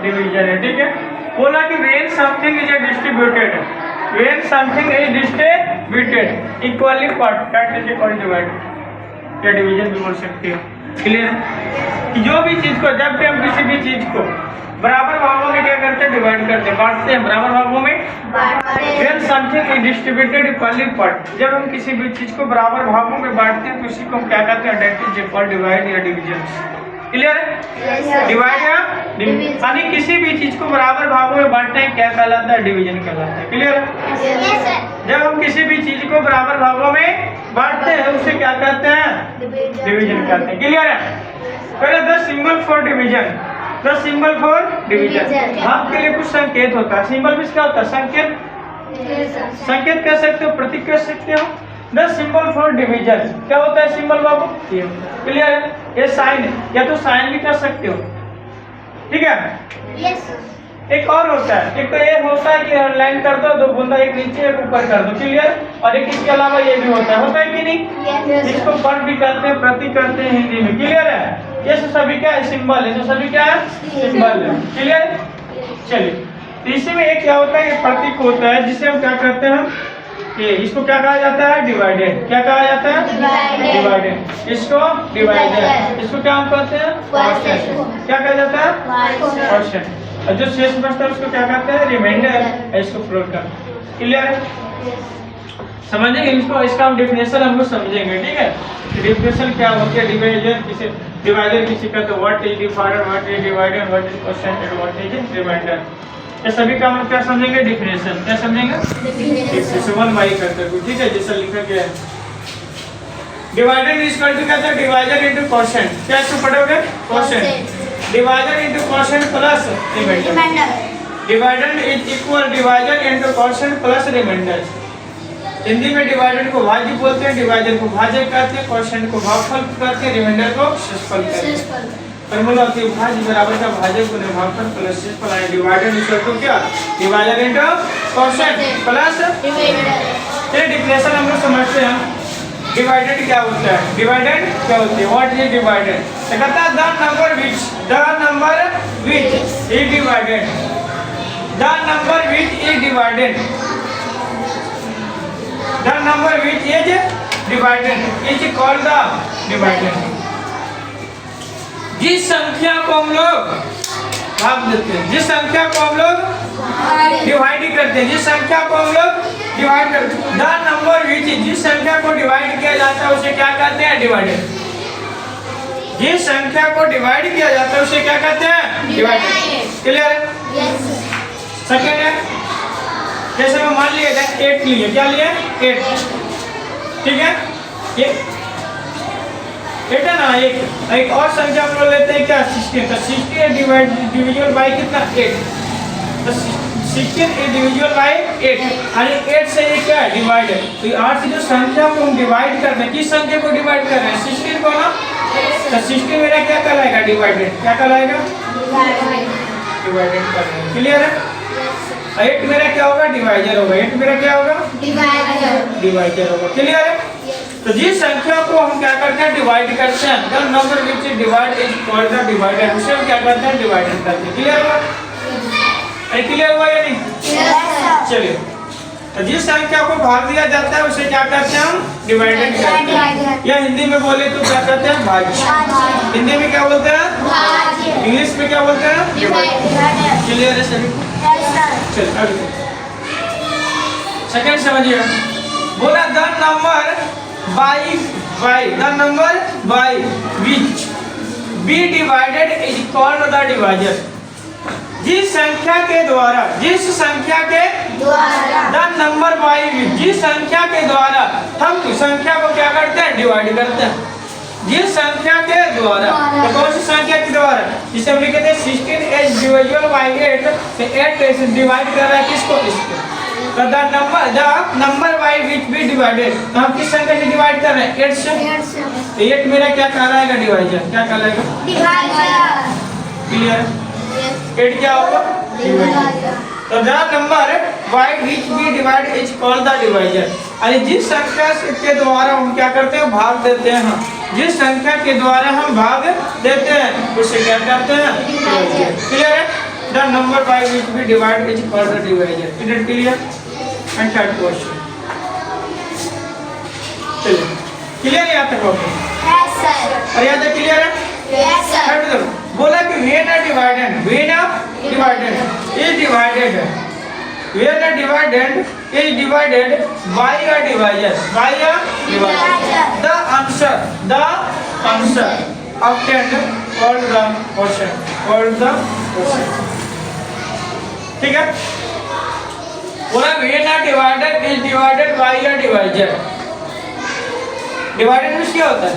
Division है, ठीक है। बोला कि when something is distributed, when something is distributed equally part that is equal divide, या डिवीजन भी बोल सकते हो। क्लियर है कि जो भी चीज को, जब भी हम किसी भी चीज को बराबर भागों में क्या करते हैं, डिवाइड करते हैं, बांटते हैं, बराबर भागों में when something is distributed equally part, जब हम किसी भी चीज को बराबर भागों में बांटते हैं तो उसी को हम क्या कहते हैं, दैट इज इक्वल डिवाइड या डिवीजन। क्लियर है, डिवाइड या यानी किसी भी चीज को बराबर भागों में बांटते हैं क्या कहलाता है, डिवीजन कहलाता है। क्लियर है, जब हम किसी भी चीज को बराबर भागों में बांटते हैं उसे क्या कहते हैं, डिवीजन कहते हैं। क्लियर है, पहले the symbol for division, the symbol for division, भाग के लिए कुछ संकेत होता है। सिंबल भी क्या होता है, संकेत, संकेत कह सकते हो, प्रतीक कह सकते हो। द सिंबल फॉर डिवीजन क्या होता है, सिंबल बाबू। क्लियर है, ये साइन है, या तो साइन भी कर सकते हो, ठीक है। एक और होता है, एक तो ये होता है कि लाइन कर दो, दो बूंदा, एक नीचे एक ऊपर कर दो। क्लियर, और एक इसके अलावा ये भी होता है कि नहीं, इसको पद भी करते हैं, प्रतीक करते हैं हिंदी में। क्लियर है, ये सभी क्या है, सिंबल है, सभी क्या है, सिंबल है। क्लियर, चलिए इसी में एक क्या होता है, ये प्रतीक होता है जिसे हम क्या करते हैं, ये इसको क्या कहा जाता है, डिवाइडेड। क्या कहा जाता है, डिवाइडेड। इसको डिवाइडेड, इसको क्या हम कहते हैं, क्वेश्चन। क्या कहा जाता है, क्वेश्चन। और जो शेष बचता है उसको क्या कहते हैं, रिमाइंडर, इसको फ्लोट का। क्लियर, समझेंगे इसको, इसका हम डेफिनेशन हम लोग समझेंगे, ठीक है। डेफिनेशन क्या होती है, डिवाइजर किसे, डिवाइडर किसी का, तो what is divider, what is divider, what is quotient and what is remainder. ये सभी का हम क्या समझेंगे, डेफिनेशन। क्या समझेंगे, डेफिनेशन 1 बाई करते हुए, ठीक है, जैसा लिखा गया है। डिवाइडर इज इक्वल टू क्या था, डिवाइडर इनटू क्वेश्चन। क्या इसको पढ़ोगे, quotient, divider into quotient plus remainder. Divider is equal divider into quotient plus remainder. Hindi में डिवाइडर को भाज्य बोलते हैं, डिवाइडर को भाज्य कहते हैं, क्वेश्चन को भागफल कहते हैं, रिमाइंडर को शेषफल कहते हैं। फॉर्मूला होती है भाज्य बराबर का भाजक गुने भागफल प्लस शेषफल। है डिवाइडर इक्वल टू क्या, divider into quotient plus remainder. ये डिफरेंशियल हम लोग समझते हैं। डिवाइडेड क्या होता है, डिवाइडेड क्या होती है, व्हाट इज डिवाइडेड। तो कहता है the number which, the number which is divided, the number which is divided, the number which is divided is called the divided. जिस संख्या को हम लोग भाग देते हैं, जिस संख्या को हम लोग डिवाइड करते हैं, जिस संख्या को हम लोग डिवाइड करते हैं, द नंबर विच, जिस संख्या को डिवाइड किया जाता है उसे क्या कहते हैं, डिवाइडेड। जिस संख्या को डिवाइड किया जाता है उसे क्या कहते हैं, डिवाइडेड। क्लियर है, सेकंड है, जैसे मैं मान लिया 8 लिए, क्या लिए 8, ठीक है, ये 8 है ना। एक और संख्या हम लोग लेते हैं क्या, 16। तो 16 डिविजिबल बाय कितना, 8। तो 16 इज डिविजिबल बाय 8, यानी 8 से ये क्या है, डिवाइड है। तो 8 से जो संख्या को हम डिवाइड कर रहे हैं, किस संख्या को डिवाइड कर रहे हैं, 16 को ना। तो 16 मेरा क्या कहलाएगा, डिवाइडेड। क्या कहलाएगा, डिवाइडेड कर रहे हैं। क्लियर है, 8 मेरा क्या होगा, डिवाइजर होगा। 8 मेरा क्या होगा, डिवाइजर होगा। क्लियर है, तो जिस संख्या को हम क्या करते हैं, डिवाइड करते हैं, the number which is divide is called the divider, उसे हम क्या करते हैं, डिवाइडेड करते हैं। क्लियर हुआ, अरे क्लियर हुआ या नहीं, चलिए। तो जिस संख्या को भाग दिया जाता है उसे क्या करते हैं, हम डिवाइडेड करते हैं, या हिंदी में बोले तो क्या कहते हैं, भाज्य। हिंदी में क्या बोलते हैं, इंग्लिश में क्या बोलते हैं, डिवाइड। क्लियर है सभी को, चलिए आगे सेकंड समझिए। बोला the number by the number by which be divided is called the divisor। जिस संख्या के द्वारा, जिस संख्या के द्वारा, द नंबर बाई which, जिस संख्या के द्वारा हम संख्या को क्या करते हैं, डिवाइड करते हैं। जिस संख्या के द्वारा, तो कौन सी संख्या के द्वारा, जिसे हम लिखते हैं 16 is divisible by 8, तो 8 से डिवाइड कर रहा है किसको, इसको। तो the number by which be divided, तो हम किस संख्या से डिवाइड कर रहे हैं, 8 से। तो 8 मेरा क्या कहलाएगा, डिवाइजर। क्या कहलाएगा, डिवाइजर। क्लियर, 8 क्या होगा, डिवाइजर। तो the number by which be divide is called the divisor. अरे जिस संख्या के द्वारा हम क्या करते हैं, भाग देते हैं, जिस संख्या के द्वारा हम भाग देते हैं उसे क्या करते हैं, डिवाइजर। क्लियर है, the number by which we divide is called the divisor. Is it clear? And third question. चलिए क्लियर है यहाँ तक बाबू? Yes, sir. और यहाँ तक क्लियर है? Yes, sir. थर्ड देखो, बोला कि when a dividend is divided when a dividend is divided by a divisor the answer obtained called the quotient ठीक है बोला when a dividend is divided by a divisor divided means क्या होता है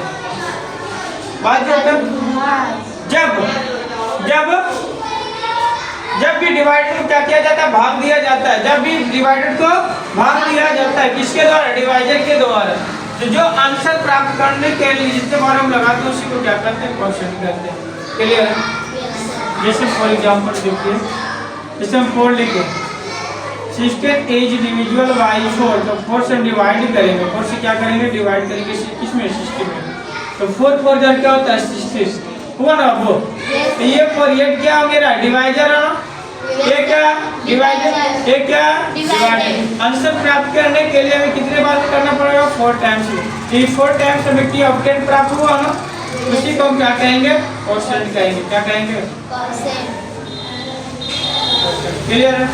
बात जो होता है जब भी डिवाइडेड को क्या किया जाता है भाग दिया जाता है जब भी डिवाइडेड को भाग दिया जाता है किसके द्वारा डिवाइजर के द्वारा तो जो आंसर प्राप्त करने के लिए जिससे बार हम लगाते हैं उसी को क्या करते हैं क्वेश्चन कहते हैं क्लियर है जैसे फॉर एग्जांपल देखिए जैसे हम 4 लिखे 16 एज इंडिविजुअल बाई 4 तो 4 से डिवाइड करेंगे 4 से क्या करेंगे डिवाइड करेंगे किसमें 60 में तो 4 4 जब क्या होता है 60 हुआ ना वो तो ये 4 ये क्या हो गया डिवाइजर है ना ये क्या डिवाइजर ये क्या डिवाइडर आंसर प्राप्त करने के लिए हमें कितने बार करना पड़ेगा 4 टाइम्स ये 4 टाइम्स हमें क्या ऑब्टेन प्राप्त हुआ ना उसी को हम क्या कहेंगे क्वोशिएंट कहेंगे क्या कहेंगे क्लियर है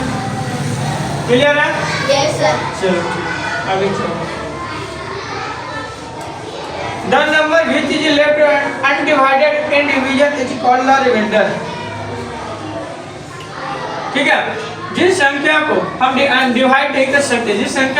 क्लियर है Yes, sir. चलो ठीक आगे चलो the number which is left undivided in division is called the remainder ठीक है जिस संख्या को हम डिवाइड नहीं कर सकते जिस संख्या